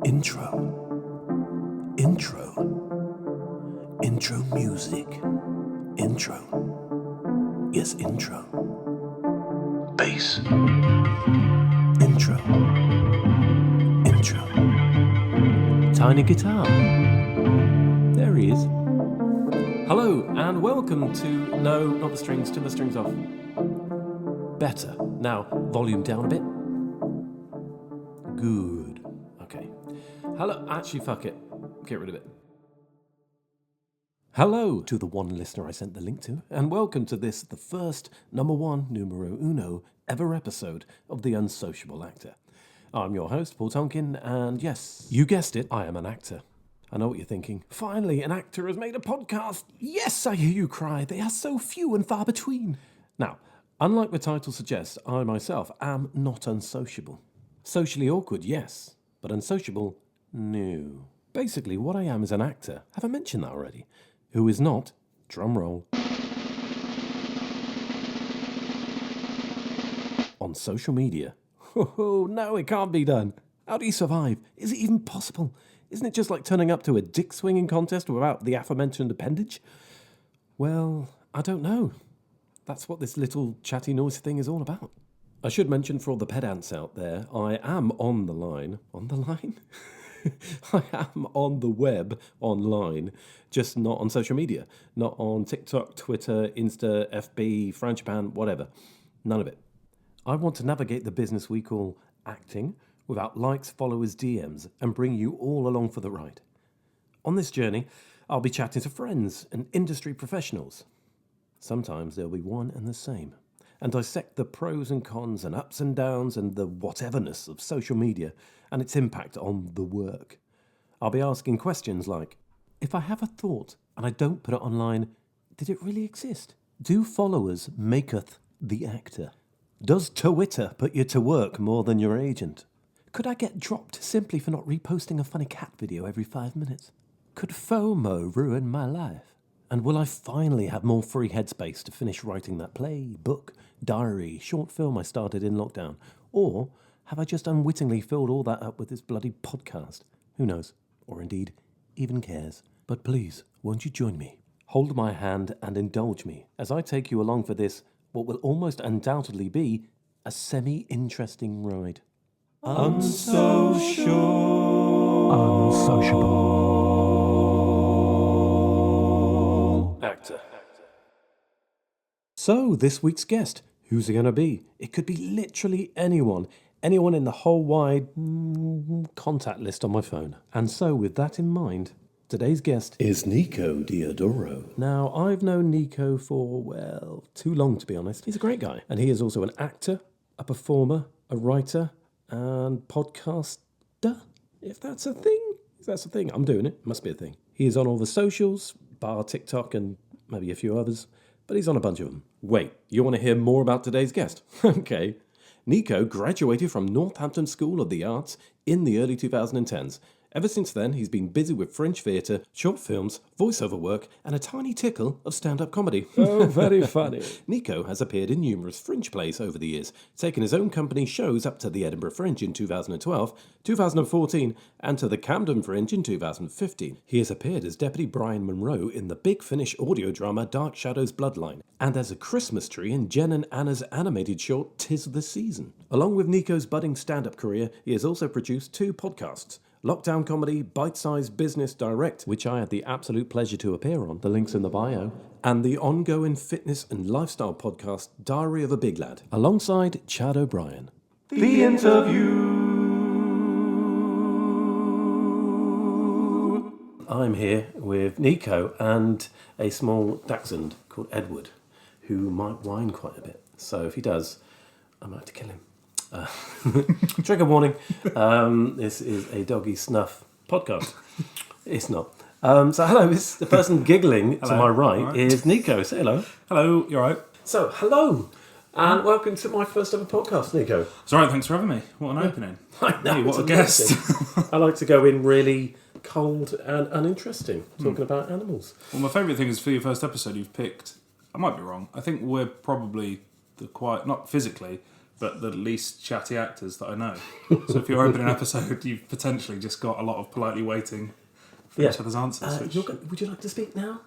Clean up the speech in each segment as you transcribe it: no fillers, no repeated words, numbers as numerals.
Intro. Intro. Intro music. Intro. Yes, intro. Bass. Intro. Intro. Tiny guitar. There he is. Hello, and welcome to... No, not the strings, turn the strings off. Better. Now, volume down a bit. Good. Okay. Hello, actually, fuck it. Get rid of it. Hello to the one listener I sent the link to, and welcome to this, the first, numero uno, ever episode of The Unsociable Actor. I'm your host, Paul Tonkin, and yes, you guessed it, I am an actor. I know what you're thinking. Finally, an actor has made a podcast. Yes, I hear you cry. They are so few and far between. Now, unlike the title suggests, I myself am not unsociable. Socially awkward, yes, but unsociable, no. Basically, what I am is an actor. Have I mentioned that already? Who is not, drum roll, on social media. Oh, no, it can't be done. How do you survive? Is it even possible? Isn't it just like turning up to a dick swinging contest without the aforementioned appendage? Well, I don't know. That's what this little chatty noise thing is all about. I should mention for all the pedants out there, I am on the line. On the line? I am on the web online, just not on social media. Not on TikTok, Twitter, Insta, FB, Frangipan, whatever. None of it. I want to navigate the business we call acting without likes, followers, DMs, and bring you all along for the ride. On this journey, I'll be chatting to friends and industry professionals. Sometimes they'll be one and the same, and dissect the pros and cons and ups and downs and the whateverness of social media and its impact on the work. I'll be asking questions like, if I have a thought and I don't put it online, did it really exist? Do followers maketh the actor? Does Twitter put you to work more than your agent? Could I get dropped simply for not reposting a funny cat video every 5 minutes? Could FOMO ruin my life? And will I finally have more free headspace to finish writing that play, book, diary, short film I started in lockdown? Or have I just unwittingly filled all that up with this bloody podcast? Who knows? Or indeed, even cares. But please, won't you join me? Hold my hand and indulge me as I take you along for this, what will almost undoubtedly be, a semi-interesting ride. Unsociable. Actor. So, this week's guest, who's it going to be? It could be literally anyone. Anyone in the whole wide contact list on my phone. And so, with that in mind, today's guest is Nico Diodoro. Now, I've known Nico for, well, too long to be honest. He's a great guy. And he is also an actor, a performer, a writer, and podcaster, if that's a thing. If that's a thing, I'm doing it. Must be a thing. He is on all the socials, bar TikTok and maybe a few others, but he's on a bunch of them. Wait, you want to hear more about today's guest? Okay. Nico graduated from Northampton School of the Arts in the early 2010s. Ever since then, he's been busy with French theatre, short films, voiceover work, and a tiny tickle of stand-up comedy. Oh, very funny. Nico has appeared in numerous Fringe plays over the years, taking his own company shows up to the Edinburgh Fringe in 2012, 2014, and to the Camden Fringe in 2015. He has appeared as Deputy Brian Monroe in the Big Finish audio drama Dark Shadows Bloodline, and as a Christmas tree in Jen and Anna's animated short 'Tis the Season. Along with Nico's budding stand-up career, he has also produced 2 podcasts, Lockdown Comedy, Bitesize Business Direct, which I had the absolute pleasure to appear on, the link's in the bio, and the ongoing fitness and lifestyle podcast, Diary of a Big Lad, alongside Chad O'Brien. The interview. I'm here with Nico and a small dachshund called Edward, who might whine quite a bit. So if he does, I might have to kill him. Trigger warning. This is a doggy snuff podcast. It's not. So hello, the person giggling to my right is Nico. Say hello. Hello, you alright? So, hello. And welcome to my first ever podcast, Nico. It's alright, thanks for having me. What an opening. I know, hey, what a guest. I like to go in really cold and uninteresting, talking about animals. Well, my favourite thing is for your first episode, you've picked, I might be wrong, I think we're probably not physically, but the least chatty actors that I know. So if you're opening an episode, you've potentially just got a lot of politely waiting for each other's answers. Would you like to speak now?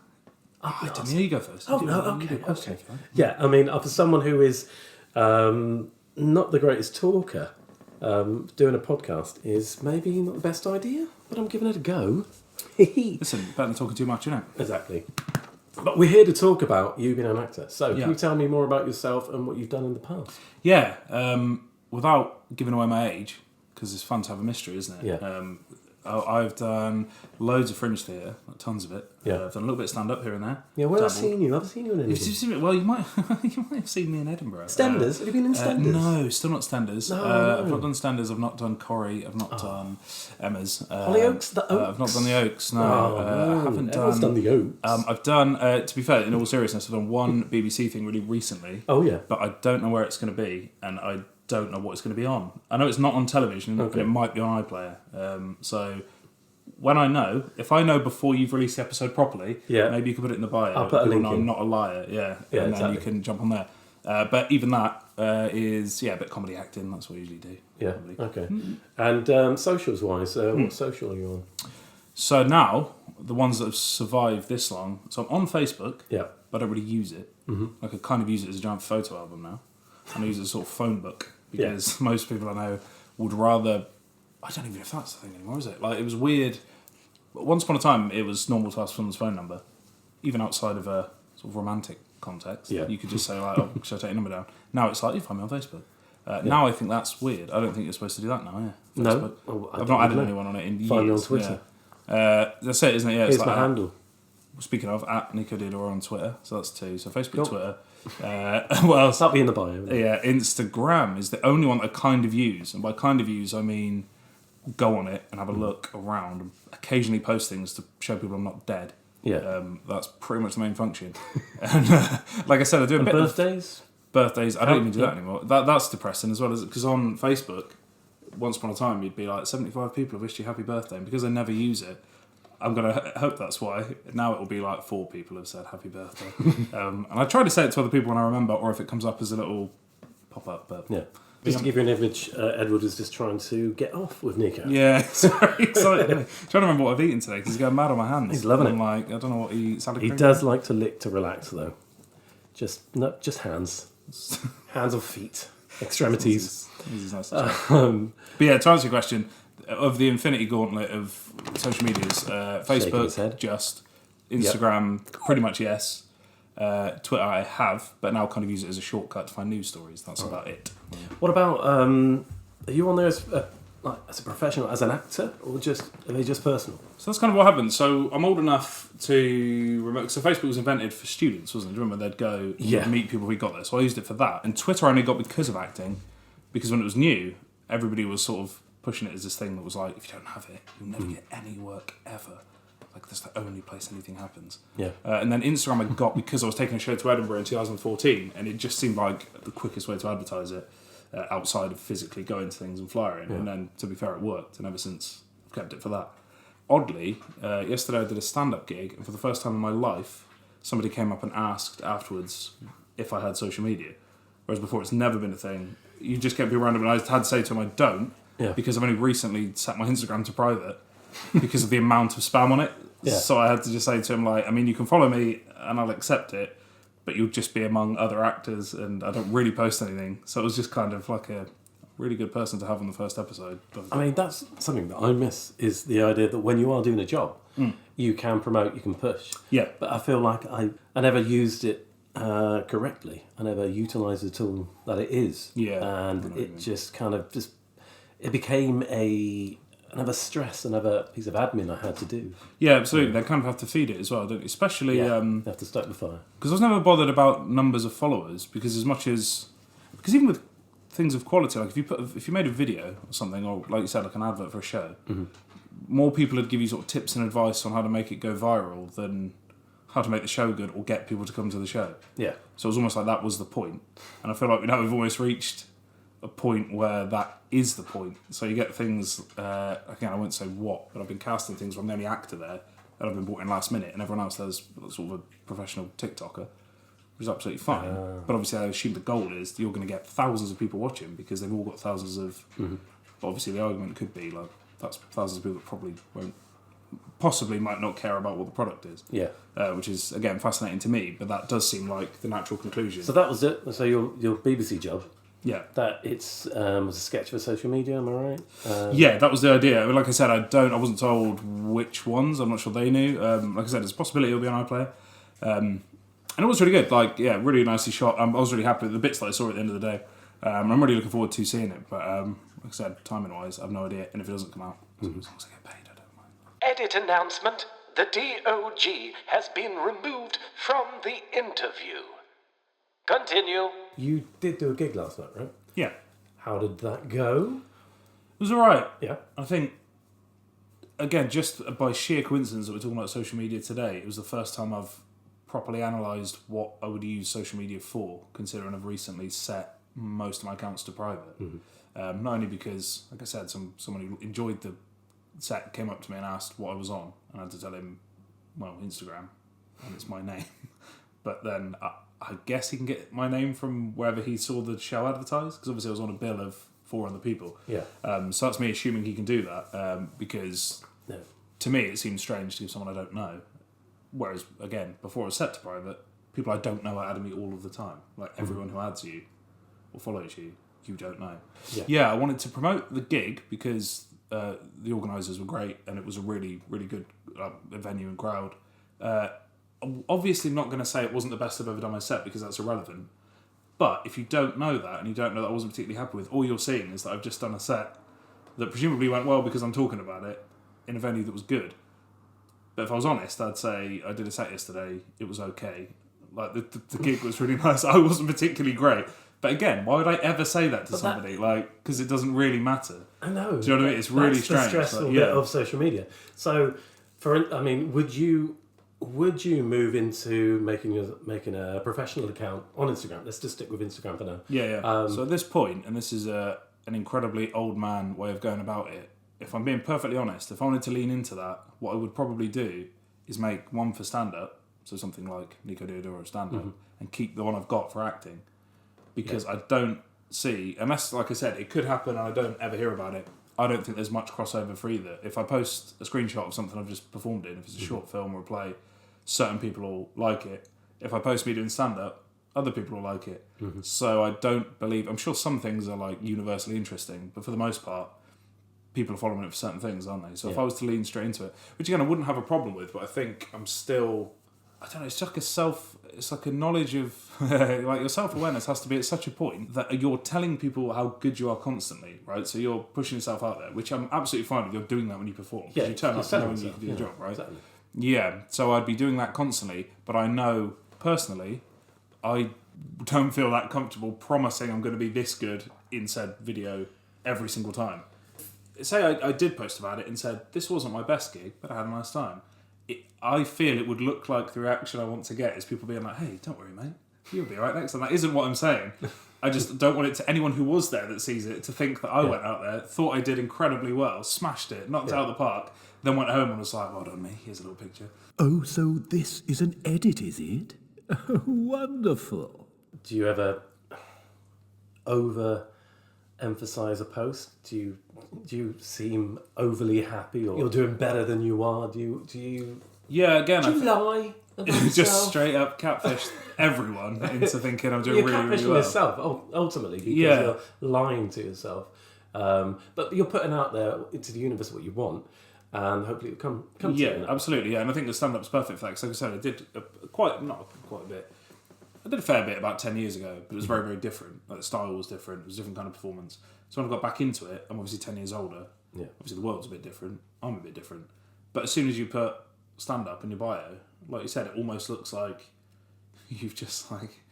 You go first. Oh, no, okay. Yeah, I mean, for someone who is not the greatest talker, doing a podcast is maybe not the best idea, but I'm giving it a go. Listen, better than talking too much, innit? Exactly. But we're here to talk about you being an actor. So Yeah. can you tell me more about yourself and what you've done in the past? Yeah, without giving away my age, because it's fun to have a mystery, isn't it? Yeah. I've done loads of fringe theatre, like tons of it. Yeah. I've done a little bit of stand-up here and there. Yeah, where have I Dabbled. seen you? I've seen you in You've anything. seen me, well, you might have seen me in Edinburgh. Stenders? Have you been in Stenders? No, still not Stenders. No. I've not done Stenders. I've not done Corrie. I've not done Emma's. Hollyoaks? The Oaks? I've not done the Oaks. No, No. I haven't Everyone's done the Oaks. I've done. To be fair, in all seriousness, I've done one BBC thing really recently. Oh, yeah. But I don't know where it's going to be, and I don't know what it's going to be on. I know it's not on television, Okay. but it might be on iPlayer. So when I know, if I know before you've released the episode properly, Yeah. maybe you can put it in the bio. I'll put a link I'm in. not a liar, Yeah, and then exactly. you can jump on there. But even that is a bit comedy acting. That's what I usually do. Yeah, Probably. okay. And socials-wise, what social are you on? So now the ones that have survived this long. So I'm on Facebook, Yeah. but I don't really use it. Mm-hmm. Like I kind of use it as a giant photo album now, and I use it as a sort of phone book because most people I know would rather. I don't even know if that's the thing anymore, is it? Like it was weird. Once upon a time, it was normal to ask someone's phone number, even outside of a sort of romantic context. Yeah. You could just say like, "Oh, should I take your number down?" Now it's like, "You find me on Facebook." Now I think that's weird. I don't think you're supposed to do that now. Yeah. No? Facebook. Oh, I I've don't not added know. anyone on it in years. Find me on Twitter. Yeah. That's it, isn't it? Yeah. Here's It's my like, handle. speaking of, at Nico Didor on Twitter, so that's two. So Facebook, Cool. Twitter. What else? That'll be in the bio. Yeah, Instagram is the only one that I kind of use, and by kind of use I mean go on it and have a look around, and occasionally post things to show people I'm not dead. Yeah. That's pretty much the main function. And like I said, I do a And bit birthdays? of birthdays. I don't even do yeah. that anymore. That's depressing as well, as because on Facebook, once upon a time you'd be like 75 people have wished you happy birthday, and because I never use it, I'm gonna hope that's why. Now it will be like 4 people have said happy birthday, and I try to say it to other people when I remember, or if it comes up as a little pop up. But Yeah. Just to give you an image, Edward is just trying to get off with Nico. yeah, it's very exciting. I'm trying to remember what I've eaten today because he's going mad on my hands. He's loving I'm it. like, I don't know what he eats. He does like to lick to relax, though. Just hands. Hands or feet. Extremities. This is nice to chat. But yeah, to answer your question, of the infinity gauntlet of social medias, Shaking his Facebook, head. just. Instagram, pretty much yes. Twitter I have, but now kind of use it as a shortcut to find news stories. That's about it. What about, are you on there as a professional, as an actor, or are they just personal? So that's kind of what happened. So I'm old enough to... So Facebook was invented for students, wasn't it? Do you remember they'd go meet people who got there? So I used it for that. And Twitter I only got because of acting, because when it was new, everybody was sort of pushing it as this thing that was like, if you don't have it, you'll never get any work ever. Like, that's the only place anything happens. Yeah. And then Instagram I got because I was taking a show to Edinburgh in 2014, and it just seemed like the quickest way to advertise it outside of physically going to things and flyering. Yeah. And then, to be fair, it worked, and ever since I've kept it for that. Oddly, yesterday I did a stand-up gig, and for the first time in my life, somebody came up and asked afterwards if I had social media. Whereas before it's never been a thing. You just get people random, and I had to say to them I don't, because I've only recently set my Instagram to private because of the amount of spam on it. Yeah. So I had to just say to him, like, I mean, you can follow me and I'll accept it, but you'll just be among other actors, and I don't really post anything. So it was just kind of like a really good person to have on the first episode. I mean, that's something that I miss, is the idea that when you are doing a job, you can promote, you can push. Yeah. But I feel like I never used it correctly. I never utilised the tool that it is. Yeah. And it just kind of it became another stress, another piece of admin I had to do. Yeah, absolutely. They kind of have to feed it as well, don't they? Especially... You have to stoke the fire. Because I was never bothered about numbers of followers, because as much as... Because even with things of quality, like if you made a video or something, or like you said, like an advert for a show, more people would give you sort of tips and advice on how to make it go viral than how to make the show good or get people to come to the show. Yeah. So it was almost like that was the point. And I feel like we've almost reached a point where that is the point. So you get things, again, I won't say what, but I've been casting things where I'm the only actor there, and I've been brought in last minute, and everyone else there's sort of a professional TikToker. which is absolutely fine. But obviously, I assume the goal is you're going to get thousands of people watching because they've all got thousands of. But obviously, the argument could be like that's thousands of people that probably possibly might not care about what the product is. Yeah. Which is again fascinating to me, but that does seem like the natural conclusion. So that was it. So your BBC job. Yeah. That it's was a sketch for social media. Am I right? Yeah, that was the idea. I mean, like I said, I wasn't told which ones. I'm not sure they knew. Like I said, there's a possibility it'll be on iPlayer. And it was really good. Like, yeah, really nicely shot. I was really happy with the bits that I saw at the end of the day. I'm really looking forward to seeing it. But like I said, timing-wise, I have no idea. And if it doesn't come out, as long as I get paid, I don't mind. Edit announcement. The DOG has been removed from the interview. Continue. You did do a gig last night, right? Yeah. How did that go? It was alright. Yeah. I think, again, just by sheer coincidence that we're talking about social media today, it was the first time I've properly analysed what I would use social media for, considering I've recently set most of my accounts to private. Not only because, like I said, someone who enjoyed the set came up to me and asked what I was on, and I had to tell him, well, Instagram, and it's my name. But then I guess he can get my name from wherever he saw the show advertised, because obviously I was on a bill of 4 other people. Yeah. So that's me assuming he can do that, because No. to me it seems strange to give someone I don't know. Whereas, again, before it was set to private, people I don't know are adding me all of the time. Like, everyone who adds you or follows you, you don't know. Yeah, I wanted to promote the gig because the organisers were great and it was a really, really good venue and crowd. I'm obviously not going to say it wasn't the best I've ever done my set because that's irrelevant. But if you don't know that and you don't know that I wasn't particularly happy with, all you're seeing is that I've just done a set that presumably went well because I'm talking about it in a venue that was good. But if I was honest, I'd say I did a set yesterday, it was okay. Like, the gig was really nice. I wasn't particularly great. But again, why would I ever say that to somebody? Like, because it doesn't really matter. I know. Do you know what I mean? It's really That's strange. the stressful like, bit of social media. So, would you move into making a professional account on Instagram? Let's just stick with Instagram for now. Yeah. So at this point, and this is an incredibly old man way of going about it, if I'm being perfectly honest, if I wanted to lean into that, what I would probably do is make one for stand-up, so something like Nico Diodoro stand-up, and keep the one I've got for acting. Because I don't see, unless, like I said, it could happen and I don't ever hear about it, I don't think there's much crossover for either. If I post a screenshot of something I've just performed in, if it's a short film or a play, certain people will like it. If I post me doing stand-up, other people will like it. So I don't believe, I'm sure some things are like universally interesting, but for the most part, people are following it for certain things, aren't they? So if I was to lean straight into it, which again I wouldn't have a problem with, but I think I'm still, I don't know, it's like a knowledge of, like your self-awareness has to be at such a point that you're telling people how good you are constantly, right? So you're pushing yourself out there, which I'm absolutely fine with. You're doing that when you perform. Yeah, you turn up knowing you can do the job, right? Exactly. Yeah, so I'd be doing that constantly, but I know personally, I don't feel that comfortable promising I'm going to be this good in said video every single time. Say I did post about it and said, this wasn't my best gig, but I had a nice time. I feel it would look like the reaction I want to get is people being like, hey, don't worry, mate, you'll be alright next time. That isn't what I'm saying. I just don't want it to anyone who was there that sees it to think that I went out there, thought I did incredibly well, smashed it, knocked it out of the park, then went home and was like, well done me, here's a little picture. Oh, so this is an edit, is it? Oh, wonderful. Do you ever over-emphasise a post? Do you seem overly happy, or you're doing better than you are? Do you? Yeah, again, Do you lie about yourself? just straight up catfish everyone into thinking I'm doing You're really, catfishing really well. yourself ultimately because you're lying to yourself. But you're putting out there into the universe what you want, and hopefully it'll come to you. Yeah, absolutely. Yeah, and I think the stand-up's perfect for that. 'Cause like I said, I did not quite a bit. I did a fair bit about 10 years ago, but it was very, very different. Like, the style was different. It was a different kind of performance. So when I got back into it, I'm obviously 10 years older. Yeah. Obviously the world's a bit different. I'm a bit different. But as soon as you put stand-up in your bio, like you said, it almost looks like you've just like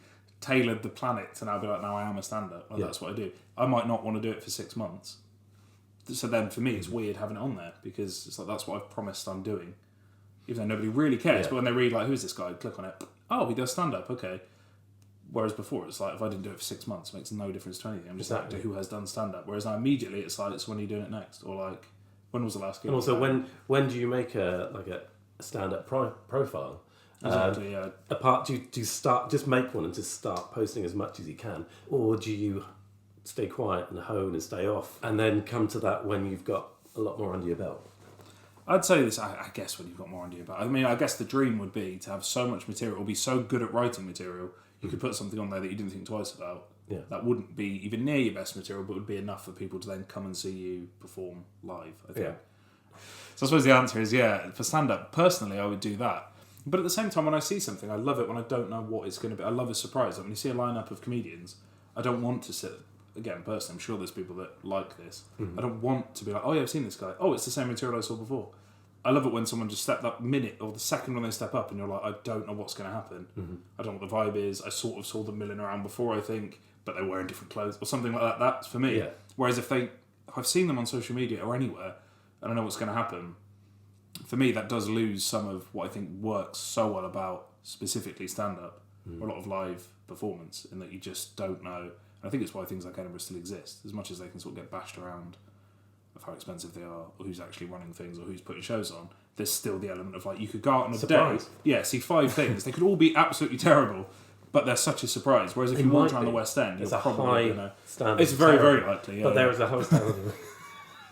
tailored the planet to now be like, now I am a stand-up. Like, that's what I do. I might not want to do it for 6 months. So then for me, it's weird having it on there because it's like, that's what I've promised I'm doing. Even though nobody really cares. But when they read like, who's this guy? Click on it. Oh, he does stand-up. Okay. Whereas before, it's like, if I didn't do it for 6 months, it makes no difference to anything. I'm just an actor who has done stand-up. Whereas now immediately, it's like, so when are you doing it next? Or like, when was the last gig? And also, when do you make a stand-up profile? Exactly, yeah. Apart, do you start just make one and just start posting as much as you can, or do you stay quiet and hone and stay off, and then come to that when you've got a lot more under your belt? I'd say this, I guess, when you've got more under your belt. I mean, I guess the dream would be to have so much material, or be so good at writing material, you could put something on there that you didn't think twice about. Yeah. That wouldn't be even near your best material, but would be enough for people to then come and see you perform live, I think. Yeah. So I suppose the answer is, yeah, for stand-up, personally, I would do that. But at the same time, when I see something, I love it when I don't know what it's going to be. I love a surprise. Like when you see a lineup of comedians, I don't want to sit... Again, personally, I'm sure there's people that like this. I don't want to be like, oh yeah, I've seen this guy. Oh, it's the same material I saw before. I love it when someone just stepped up minute or the second when they step up and you're like, I don't know what's going to happen. I don't know what the vibe is. I sort of saw them milling around before, I think, but they're wearing different clothes or something like that. That's for me. Yeah. Whereas if I've seen them on social media or anywhere and I know what's going to happen, for me, that does lose some of what I think works so well about specifically stand-up, or a lot of live performance, in that you just don't know. And I think it's why things like Edinburgh still exist, as much as they can sort of get bashed around of how expensive they are, or who's actually running things, or who's putting shows on. There's still the element of like, you could go out on a Surprise. day, see 5 things. They could all be absolutely terrible, but they're such a surprise. Whereas if It you walk might around be. the West End, There's you're a probably high going to... standard. It's of very, terrible. very likely, yeah. But there is a high standard.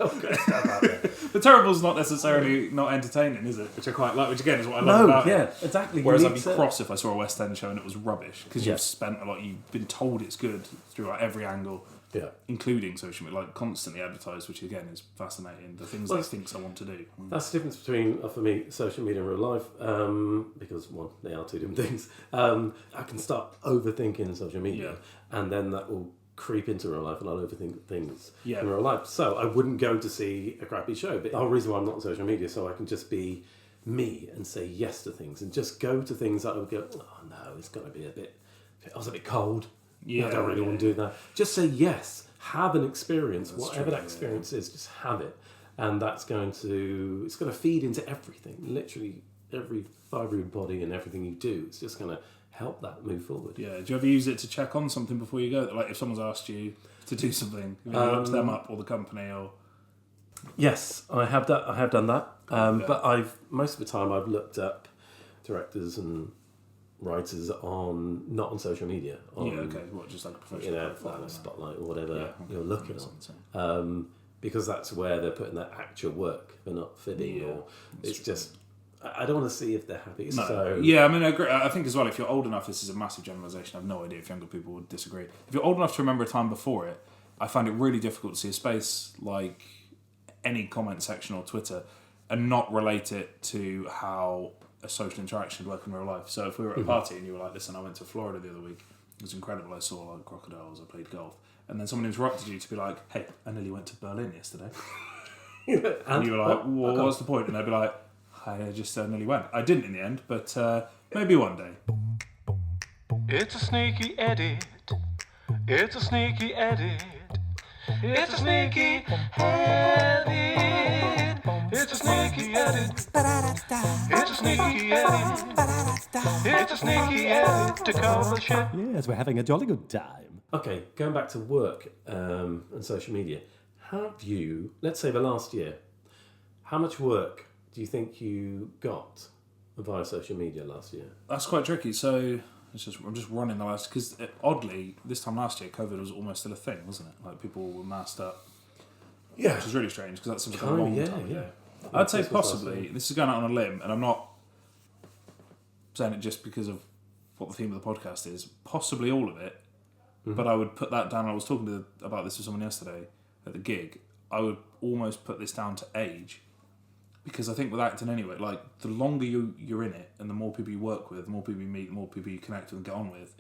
Out there. But terrible's not necessarily not entertaining, is it? Which I quite like, which again is what I love about it. exactly. Whereas I'd be cross if I saw a West End show and it was rubbish, because Yeah. you've spent a lot, you've been told it's good through like every angle, including social media, like constantly advertised, which again is fascinating. The things they think I want to do. That's the difference between, for me, social media and real life, because, one, they are two different things. I can start overthinking social media, and then that will creep into real life, and I'll overthink things in real life. So I wouldn't go to see a crappy show, but the whole reason why I'm not on social media, so I can just be me and say yes to things, and just go to things that I would go, oh no, it's got to be I was a bit cold. I don't really want to do that. Just say yes. Have an experience, whatever that experience is. Just have it, and it's going to feed into everything. Literally every fibre of your body and everything you do. It's just going to help that move forward. Yeah. Do you ever use it to check on something before you go? Like if someone's asked you to do something, have you looked them up or the company or? Yes, I have done that. But most of the time I've looked up directors and writers not on social media. Just like a professional on a Spotlight or whatever you're looking on. Because that's where they're putting their actual work. They're not fibbing or it's just. I don't want to see if they're happy. No. So Yeah, I mean, I agree. I think as well, if you're old enough, this is a massive generalisation. I have no idea if younger people would disagree. If you're old enough to remember a time before it, I find it really difficult to see a space like any comment section or Twitter and not relate it to how a social interaction would work in real life. So if we were at a party and you were like, listen, I went to Florida the other week, it was incredible, I saw like crocodiles, I played golf, and then someone interrupted you to be like, hey, I nearly went to Berlin yesterday. And you were like, well, what's the point? And they'd be like, I just nearly went. I didn't in the end, but maybe one day. It's a sneaky edit. It's a sneaky edit. It's a sneaky edit. It's a sneaky edit. It's a sneaky edit. It's a sneaky edit to cover shit. Yes, we're having a jolly good time. Okay, going back to work and social media, have you, let's say the last year, how much work do you think you got via social media last year? That's quite tricky. So I'm just running the last, because oddly, this time last year, COVID was almost still a thing, wasn't it? Like people were masked up. Yeah. Which is really strange, because that seems like a long time ago. I'd say Christmas last possibly, year. this is going out on a limb, and I'm not saying it just because of what the theme of the podcast is, possibly all of it, but I would put that down. I was talking about this with someone yesterday at the gig. I would almost put this down to age, because I think with acting anyway, like the longer you're in it and the more people you work with, the more people you meet, the more people you connect with and get on with,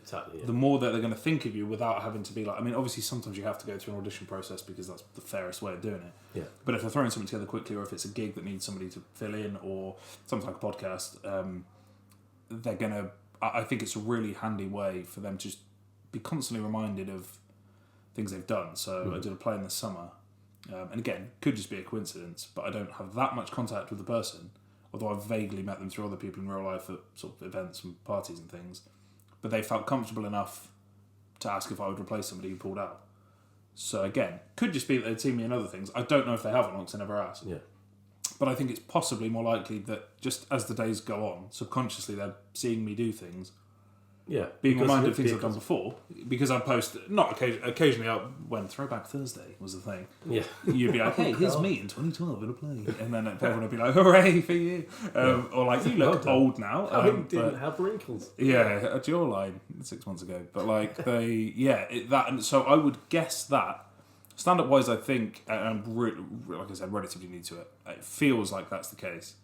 the more that they're going to think of you without having to be like, I mean, obviously sometimes you have to go through an audition process because that's the fairest way of doing it. Yeah. But if they're throwing something together quickly, or if it's a gig that needs somebody to fill in, or something like a podcast, they're going to, I think it's a really handy way for them to just be constantly reminded of things they've done. So I did a play in the summer. And again, could just be a coincidence, but I don't have that much contact with the person, although I've vaguely met them through other people in real life at sort of events and parties and things. But they felt comfortable enough to ask if I would replace somebody who pulled out. So again, could just be that they'd seen me in other things. I don't know if they have or not, because I never asked. Yeah. But I think it's possibly more likely that just as the days go on, subconsciously they're seeing me do things, Yeah. being because reminded you- of things I've because- done before. Because I post, not occasionally, when Throwback Thursday was the thing, Yeah. you'd be like, hey, here's me in 2012 in a play. And then everyone would be like, hooray for you. Or like, you look Well done. old now. I didn't but- have wrinkles. Yeah, a jawline 6 months ago. But like and so I would guess that stand-up wise, I think, and I'm like I said, relatively new to it. It feels like that's the case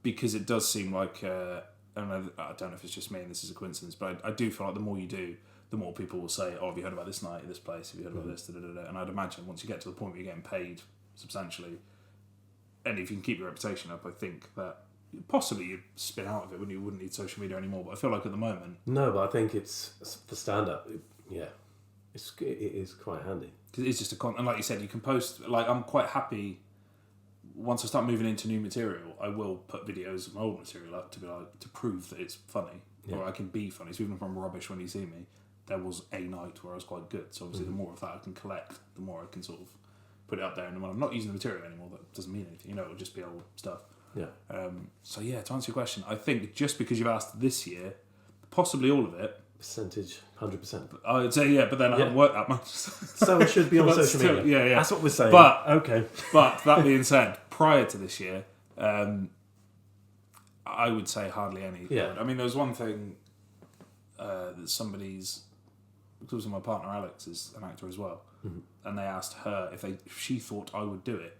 because it does seem like I don't know if it's just me and this is a coincidence, but I do feel like the more you do, the more people will say, "Oh, have you heard about this night, this place? Have you heard about this?" And I'd imagine once you get to the point where you're getting paid substantially, and if you can keep your reputation up, I think that possibly you'd spin out of it when you wouldn't need social media anymore. But I feel like at the moment, No, but I think it's for stand-up. Yeah, it is quite handy. because it's just and like you said, you can post. Like I'm quite happy. Once I start moving into new material, I will put videos of my old material up to be like to prove that it's funny or I can be funny. So even if I'm rubbish when you see me, there was a night where I was quite good. So obviously, the more of that I can collect, the more I can sort of put it up there. And when I'm not using the material anymore, that doesn't mean anything. It'll just be old stuff. Yeah. So yeah, to answer your question, I think just because you've asked this year, possibly all of it, Percentage, 100%. I would say yeah, but then I haven't worked that much. So it should be on But social still, media. yeah. That's what we're saying. But- okay. But that being said, prior to this year, I would say hardly any. Yeah. I mean, there was one thing that somebody's, because my partner Alex is an actor as well, and they asked her if she thought I would do it.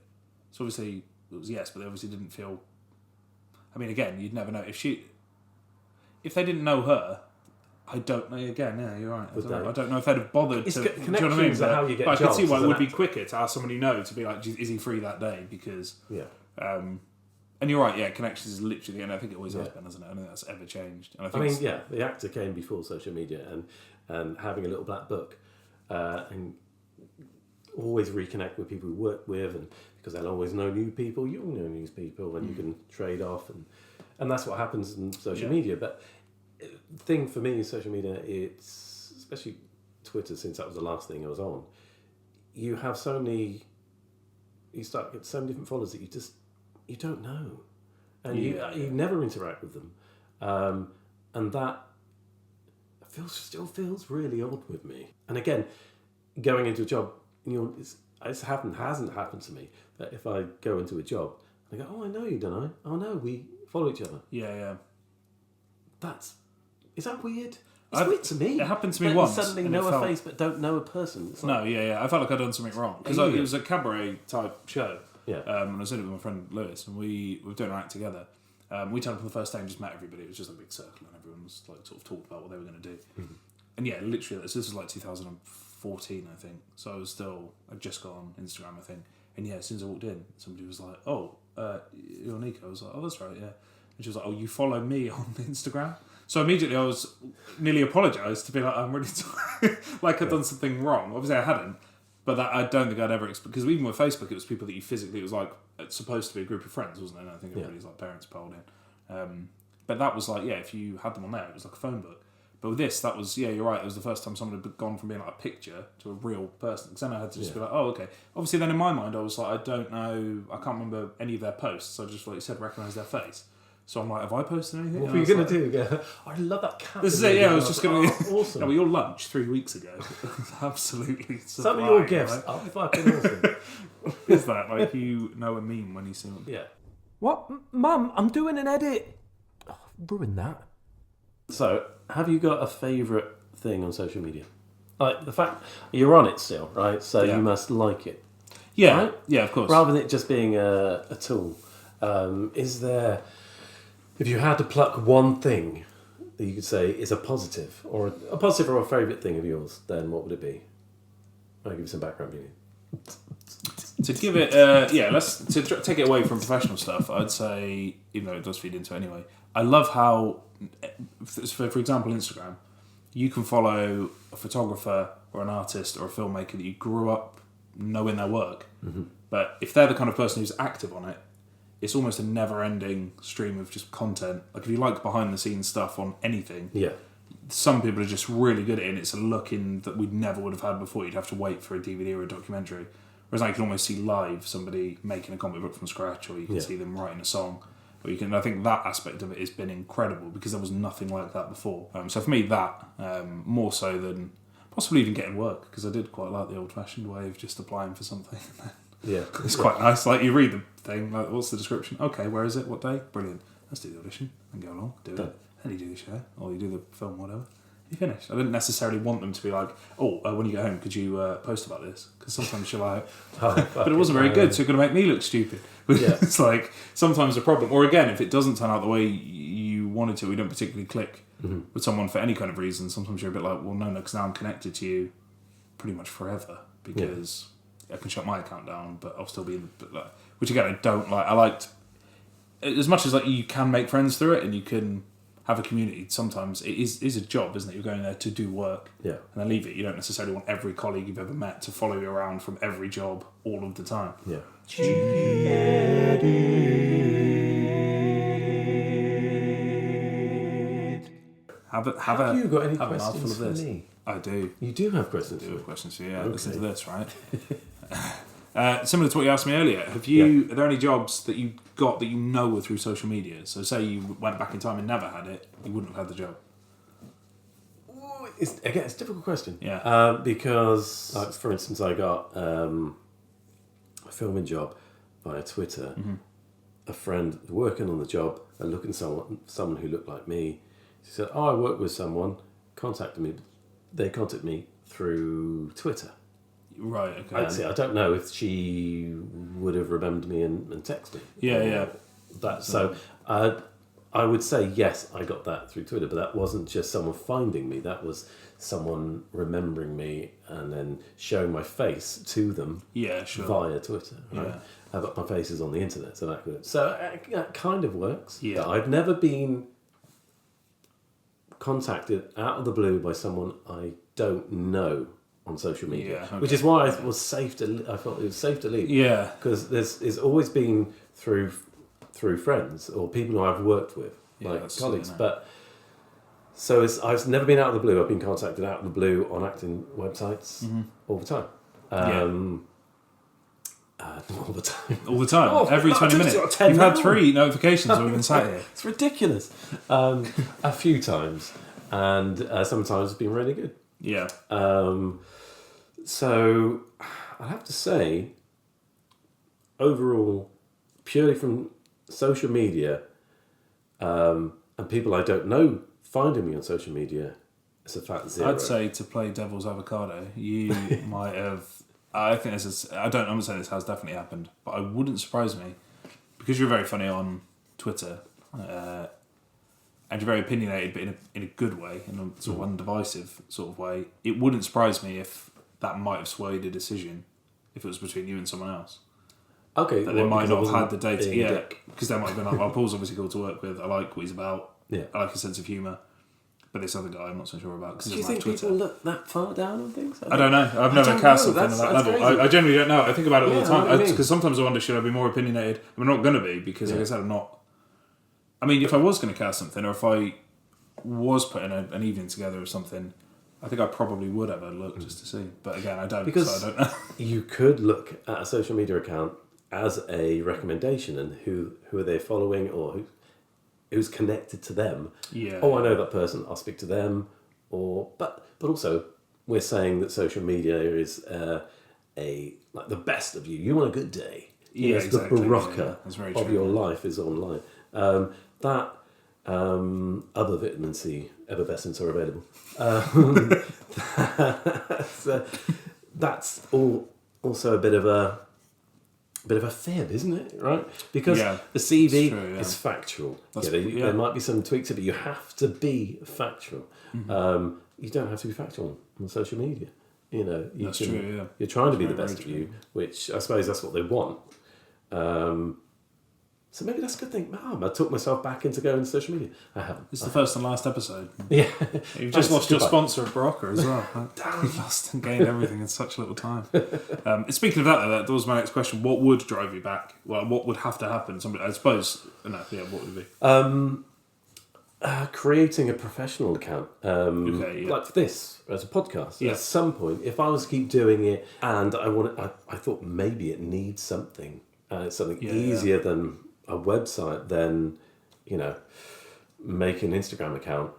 So obviously it was yes, but they obviously didn't feel. I mean, again, you'd never know if they didn't know her. I don't know. Again, yeah, you're right. I don't know if they'd have bothered It's to. got- Do you know what I mean? connections are how you get but I could see jobs why as it an would be actor. quicker to ask somebody no to be like, is he free that day? Because Yeah. and you're right, yeah, connections is literally, and I think it always has been, hasn't it? I don't think that's ever changed. And I I think mean, yeah, the actor came before social media and having a little black book and always reconnect with people you work with, and because they'll always know new people, you'll know new people, and you can trade off, and that's what happens in social media. But the thing for me in social media, it's especially Twitter, since that was the last thing I was on. You have so many, you start getting so many different followers that you don't know, and you never interact with them, and that still feels really odd with me. And again, going into a job, hasn't happened to me that if I go into a job, I go, oh, I know you, don't I? Oh no, we follow each other. yeah. Is that weird? It's weird to me. It happened to me that once. You suddenly and know it a felt- face but don't know a person. It's like, No, yeah. I felt like I'd done something wrong because it was a cabaret type show. Yeah. And I was in it with my friend Lewis, and we were doing an act together. We turned up on the first day and just met everybody. It was just a big circle, and everyone was like sort of talked about what they were going to do. And yeah, literally, this was like 2014, I think. So I'd just got on Instagram, I think. And yeah, as soon as I walked in, somebody was like, "Oh, you're Nico." I was like, "Oh, that's right, yeah." And she was like, "Oh, you follow me on Instagram?" So immediately I was nearly apologised to be like, I'm really sorry. Like I'd done something wrong. Obviously I hadn't, but that I don't think I'd ever because even with Facebook it was people that you physically, it was like it's supposed to be a group of friends, wasn't it? And I think everybody's like parents piled in. But that was like, yeah, if you had them on there, it was like a phone book. But with this, that was, yeah, you're right, it was the first time someone had gone from being like a picture to a real person. Because then I had to just be like, oh, okay. Obviously then in my mind I was like, I don't know, I can't remember any of their posts. So I just, like you said, recognise their face. So I'm like, have I posted anything? what were you going to do? Go, I love that cat. This is it, yeah, I was just going to... Oh, awesome. No, well, your lunch 3 weeks ago was absolutely Some of your sublime, gifts right? are fucking awesome. Is that like you know a meme when you see one? Yeah. What? Mum, I'm doing an edit. Oh, ruined that. So, have you got a favourite thing on social media? Like the fact you're on it still, right? So Yeah. you must like it, Yeah, right? yeah, of course. Rather than it just being a tool. Is there, if you had to pluck one thing that you could say is a positive or a favourite thing of yours, then what would it be? I'll give you some background music. To give it, take it away from professional stuff, I'd say, even though it does feed into it anyway, I love how, for example, Instagram, you can follow a photographer or an artist or a filmmaker that you grew up knowing their work. Mm-hmm. But if they're the kind of person who's active on it, it's almost a never-ending stream of just content. Like if you like behind-the-scenes stuff on anything, Yeah. some people are just really good at it, and it's a look in that we never would have had before. You'd have to wait for a DVD or a documentary. Whereas now you can almost see live somebody making a comic book from scratch, or you can see them writing a song. Or you can. I think that aspect of it has been incredible because there was nothing like that before. So for me, that more so than possibly even getting work, because I did quite like the old-fashioned way of just applying for something. Yeah, it's quite nice. Like you read the thing, like what's the description? Okay, where is it? What day? Brilliant. Let's do the audition and go along, do it. Then you do the show, or you do the film, whatever. You finish. I didn't necessarily want them to be like, when you go home, could you post about this? Because sometimes you're like, but it wasn't very good, so you're going to make me look stupid. Yeah. It's like sometimes a problem. Or again, if it doesn't turn out the way you wanted to, we don't particularly click with someone for any kind of reason. Sometimes you're a bit like, well, no, because now I'm connected to you pretty much forever because I can shut my account down, but I'll still be in the... Which again, I don't like. I liked... As much as like you can make friends through it and you can have a community, sometimes it is a job, isn't it? You're going there to do work and then leave it. You don't necessarily want every colleague you've ever met to follow you around from every job all of the time. Yeah. Have you got any have a mouthful questions of for this. me? I do. You do have questions. I do have questions for you. Okay. Listen to this, right? Similar to what you asked me earlier, have you? Are there any jobs that you got that you know were through social media? So, say you went back in time and never had it, you wouldn't have had the job. It's a difficult question. Yeah. Because, like, for instance, I got a filming job via Twitter. A friend working on the job and looking someone who looked like me. She said, I work with someone, contacted me. They contacted me through Twitter. Right, okay. I don't know if she would have remembered me and texted me. Yeah. So I would say, yes, I got that through Twitter, but that wasn't just someone finding me. That was someone remembering me and then showing my face to them via Twitter. Right? Yeah. But my face is on the internet, so that kind of works. Yeah. I've never been contacted out of the blue by someone I don't know on social media, which is why I felt it was safe to leave. Yeah, because it's always been through friends or people who I've worked with, like colleagues. But so I've never been out of the blue. I've been contacted out of the blue on acting websites all the time. All the time. All the time. Every 20 minutes. You've had 3 notifications while we've been sat here. It's ridiculous. A few times, and sometimes it's been really good. Yeah. So I have to say, overall, purely from social media, and people I don't know finding me on social media, it's a flat 0. I'd say, to play devil's avocado, you might have... I think this is... I'm not saying this has definitely happened, but it wouldn't surprise me, because you're very funny on Twitter, and you're very opinionated, but in a good way, in a sort of undivisive sort of way. It wouldn't surprise me if that might have swayed a decision if it was between you and someone else. Okay. That they might not have had the data. Yeah, because they might have been like, well, Paul's obviously cool to work with. I like what he's about. Yeah. I like his sense of humour. But this other guy, I'm not so sure about. Do you think people look that far down on things? I don't know. I've never cast something at that level. I generally don't know. I think about it all the time. Because sometimes I wonder, should I be more opinionated? I'm not going to be, because like I said, I'm not... I mean, if I was going to cast something, or if I was putting an evening together or something, I think I probably would have a look just to see. But again, I don't, because so I don't know. You could look at a social media account as a recommendation, and who are they following, or who's connected to them. Yeah. Oh, I know that person, I'll speak to them. But also, we're saying that social media is like the best of you. You want a good day. Yeah, exactly. The barocca Yeah, of your life is online. Other vitamin C effervescents are available. That's also a bit of a fib, isn't it? Right? Because the CV is factual. There might be some tweaks, but you have to be factual. Mm-hmm. You don't have to be factual on social media. You know, you're trying to be the best of you, which I suppose that's what they want. So maybe that's a good thing. I took myself back into going to social media. I haven't. It's the first and last episode. Yeah. You've just lost your sponsor at Barocca as well. You've lost and gained everything in such little time. Speaking of that was my next question. What would drive you back? Well, what would have to happen? I suppose, what would it be? Creating a professional account, Okay, yeah. like this as a podcast. Yeah. At some point, if I was to keep doing it, and I thought maybe it needs something, something easier than a website, then make an Instagram account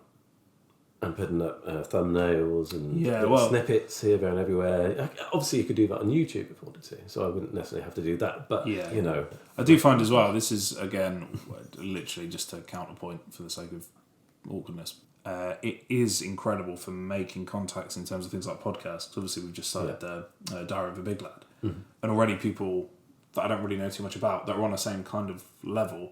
and putting up thumbnails and little snippets here, there, and everywhere. Obviously, you could do that on YouTube if you wanted to, so I wouldn't necessarily have to do that. But I do find as well. This is again literally just a counterpoint for the sake of awkwardness. It is incredible for making contacts in terms of things like podcasts. Obviously, we've just started Diary of a Big Lad, and already people that I don't really know too much about that are on the same kind of level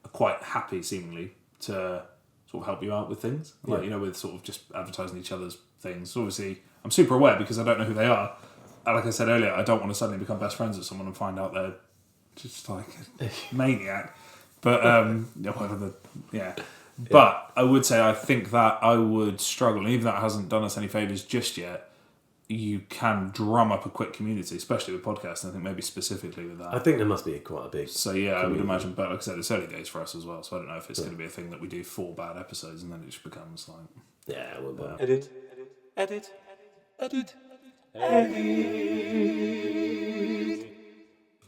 are quite happy, seemingly, to sort of help you out with things, with sort of just advertising each other's things. So obviously, I'm super aware because I don't know who they are. And like I said earlier, I don't want to suddenly become best friends with someone and find out they're just like a maniac. But But I would say I think that I would struggle, and even that hasn't done us any favours just yet. You can drum up a quick community, especially with podcasts. And I think maybe specifically with that. I think there must be quite a big. So I would imagine. But like I said, it's early days for us as well. So I don't know if it's going to be a thing that we do 4 bad episodes and then it just becomes like. Yeah, we'll be. Edit.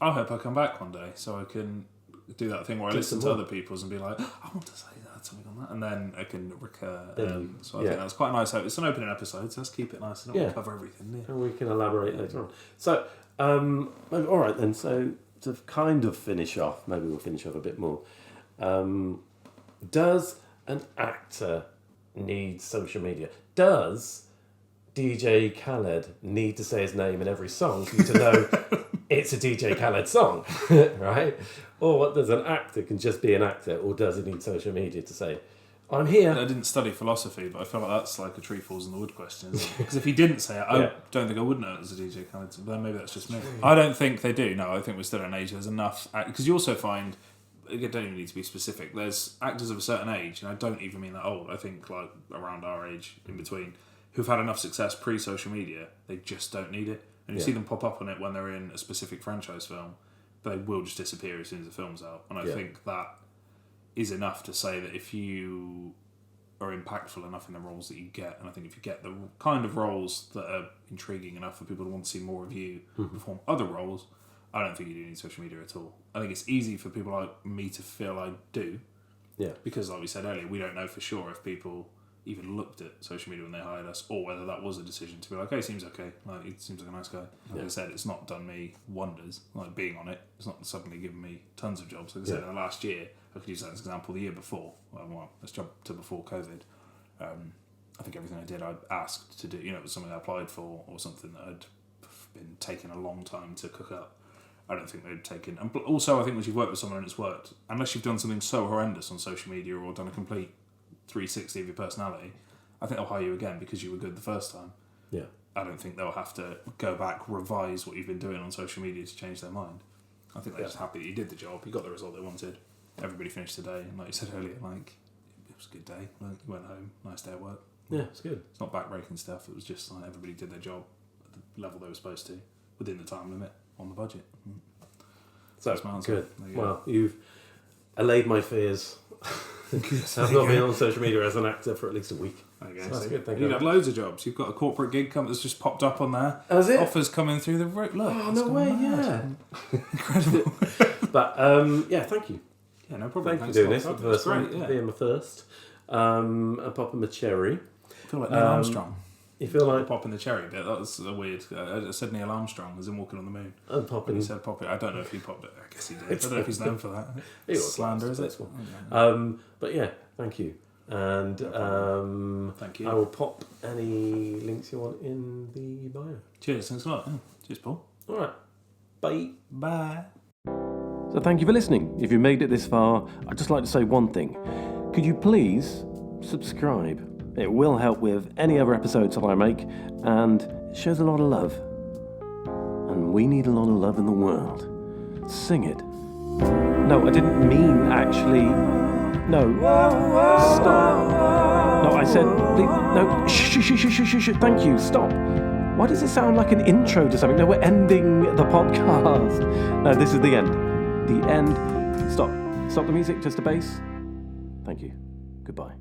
I hope I come back one day so I can do that thing where I listen to other people's and be like, I want to say that, something on that, and then I can recur. So I think that's quite a nice. It's an opening episode, so let's keep it nice. I don't want to cover everything. And we can elaborate later on. So, all right then. So to kind of finish off, maybe we'll finish off a bit more. Does an actor need social media? Does DJ Khaled need to say his name in every song for you to know it's a DJ Khaled song, right? Or what, does an actor can just be an actor, or does he need social media to say, I'm here? I didn't study philosophy, but I feel like that's like a tree falls in the wood question, isn't it? Because if he didn't say it, I don't think I would know it was a DJ Khaled song, but then maybe that's just me. I don't think they do, no, I think we're still at an age there's enough, because you also find, you don't even need to be specific, there's actors of a certain age, and I don't even mean that old, I think like around our age, in between, who've had enough success pre-social media, they just don't need it. And you see them pop up on it when they're in a specific franchise film, but they will just disappear as soon as the film's out. And I think that is enough to say that if you are impactful enough in the roles that you get, and I think if you get the kind of roles that are intriguing enough for people to want to see more of you perform other roles, I don't think you do need social media at all. I think it's easy for people like me to feel I do. Yeah. Because like we said earlier, we don't know for sure if people even looked at social media when they hired us, or whether that was a decision to be like, hey, seems okay, like he seems like a nice guy. Like I said, it's not done me wonders, like being on it, it's not suddenly given me tons of jobs. Like I said, in the last year, I could use that as an example, the year before, well, let's jump to before COVID, I think everything I did, I asked to do, it was something I applied for, or something that had been taking a long time to cook up. I don't think they'd taken, and also I think once you've worked with someone and it's worked, unless you've done something so horrendous on social media or done a complete 360 of your personality, I think they'll hire you again because you were good the first time. Yeah. I don't think they'll have to go back, revise what you've been doing on social media to change their mind. I think they're just happy that you did the job, you got the result they wanted, everybody finished the day, and like you said earlier, like, it was a good day, you went home, nice day at work. Yeah, it's good. It's not backbreaking stuff, it was just like everybody did their job at the level they were supposed to, within the time limit, on the budget. So that's my answer. Good. Well, you've allayed my fears. I've not been on social media as an actor for at least a week. Okay, so that's good. Thank you. You've had loads of jobs. You've got a corporate gig that's just popped up on there. Has it? Offers coming through the roof. Look, oh, no way, Incredible. But, thank you. Yeah, no problem. Thanks for doing this. The first one, being my first. And popping the cherry. I feel like Neil Armstrong. You feel like popping the cherry bit? That was a weird. I said Neil Armstrong as in walking on the moon. And popping. He said popping. I don't know if he popped it. I guess he did. I don't know if he's known for that. It's slander, is it? But yeah, thank you. And thank you. I will pop any links you want in the bio. Cheers. Thanks a lot. Cheers, Paul. All right. Bye. Bye. So thank you for listening. If you made it this far, I'd just like to say one thing. Could you please subscribe? It will help with any other episodes that I make, and it shows a lot of love. And we need a lot of love in the world. Sing it. No, I didn't mean actually. No. Stop. No, I said, please, no. Shh. Thank you. Stop. Why does it sound like an intro to something? No, we're ending the podcast. No, this is the end. The end. Stop. Stop the music, just a bass. Thank you. Goodbye.